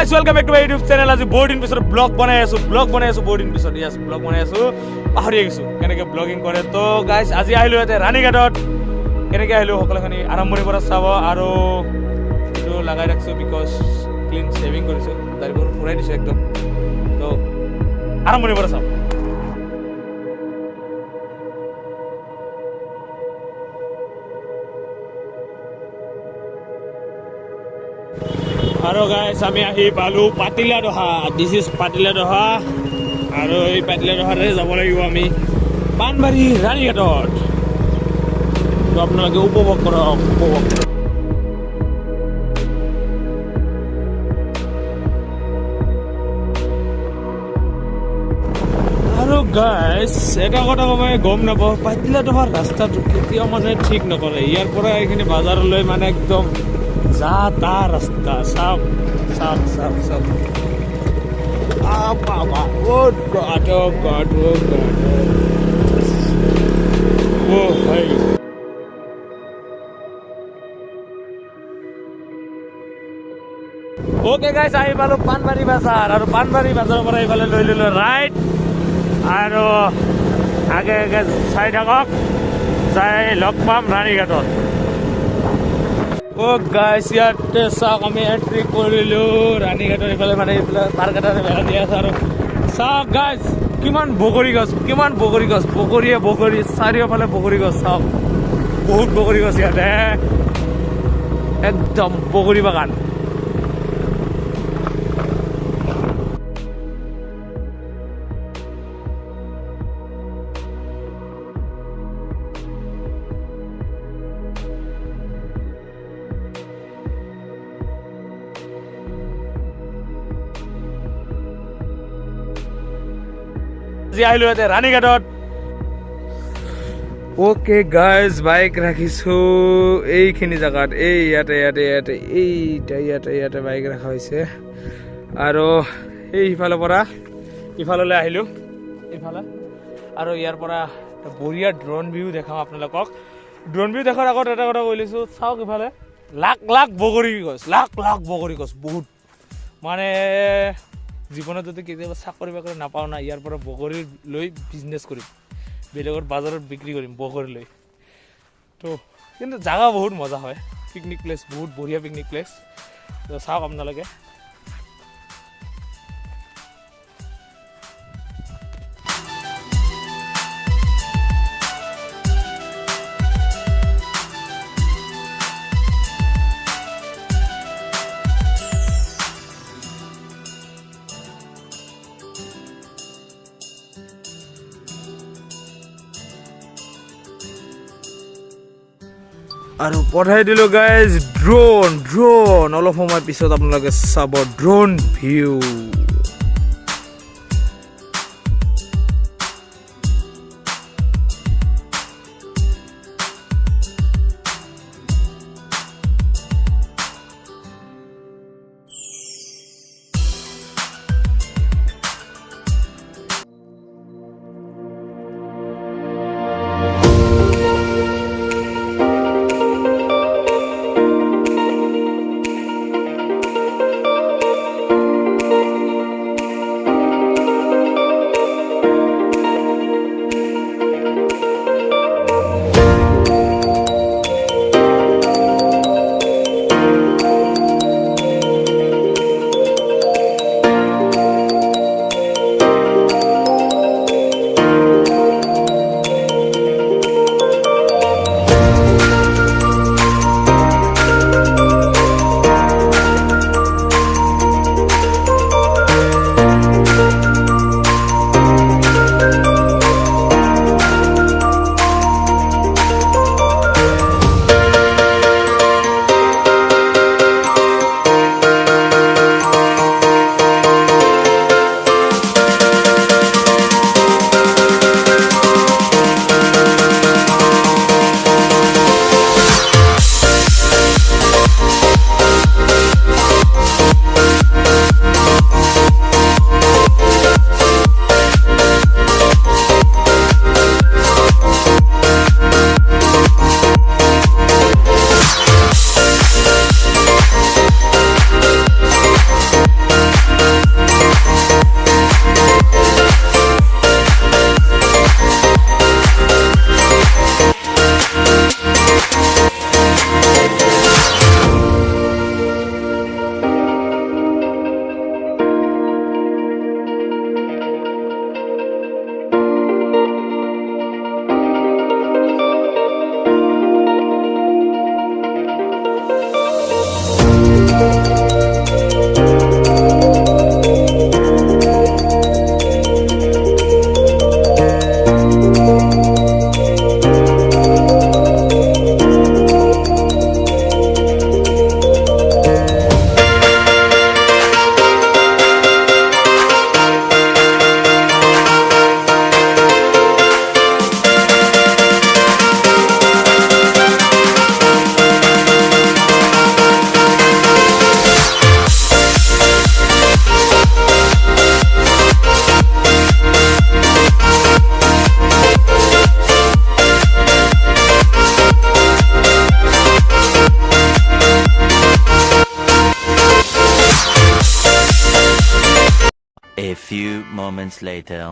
guys, welcome back to my YouTube channel. As board in episode blog banai asu board in episode. Yes, blog banai asu. Pahari gisu. Keneke blogging kore to guys, aji ahilu ete Ranighat-ot. Keneke ahilu hokole khani aramboni pora sabo aro etu lagai raksu because clean shaving korisu. Daribor purai disu ekdom. To aramboni pora sabo. Hello guys, আমি আহি পালো পাতিলা দহা. This is পাতিলা দহা আৰু এই পাতিলা দহাৰে যাব লাগিব আমি পানবাৰী ৰাণীঘাটত. তো আপোনালোকে উপভোগ কৰক. আৰু গাইজ এটা কথা মই গম নাপাওঁ, পাতিলা দহাৰ ৰাস্তাটো কেতিয়াও মানে ঠিক নকৰে. ইয়াৰ পৰা এইখিনি বজাৰলৈ মানে একদম ज़्यादा रास्ता सब बाबा वो गॉड वो भाई ओके गाइस आइ पालो पानबारी बाजार और पानबारी बाजाৰৰ পৰা এইফালে লৈ ললো ৰাইট আৰু আগে আগে চাই থাকক যাই লগ পাম ৰাণীঘাটত. Oh guys, ইয়াতে চাওক আমি এন্ট্ৰি কৰিলো ৰাণীঘাটৰ এইফালে মানে এইফালে পাৰ্ক এটা বেৰা দিয়া আছে আৰু চাওক গাইজ কিমান বগৰী গছ বগৰী চাৰিওফালে বগৰী গছ চাওক বহুত বগৰী গছ ইয়াতে একদম বগৰী বাগান. আহিলো ইয়াতে ৰাণীঘাটত. অ'কে গাইজ বাইক ৰাখিছো এইখিনি জেগাত এই ইয়াতে বাইক ৰখা হৈছে আৰু এই সিফালৰ পৰা ইফাললৈ আহিলো ইফালে আৰু ইয়াৰ পৰা বঢ়িয়া ড্ৰোন ভিউ দেখাম আপোনালোকক. ড্ৰোন ভিউ দেখাৰ আগত এটা কথা কৈ লৈছো, চাওক ইফালে লাখ বগৰী গছ বহুত মানে জীৱনত যদি কেতিয়াবা চাকৰি বাকৰি নাপাওঁ না ইয়াৰ পৰা বগৰী লৈ বিজনেছ কৰিম, বেলেগৰ বাজাৰত বিক্ৰী কৰিম বগৰী লৈ. তো কিন্তু জাগা বহুত মজা হয়, পিকনিক প্লেচ বহুত বঢ়িয়া পিকনিক প্লেচ. তো চাওক আপোনালোকে. আৰু পঠাই দিলো গাইজ ড্ৰোন অলপ সময় পিছত আপোনালোকে চাব drone view. A few moments later.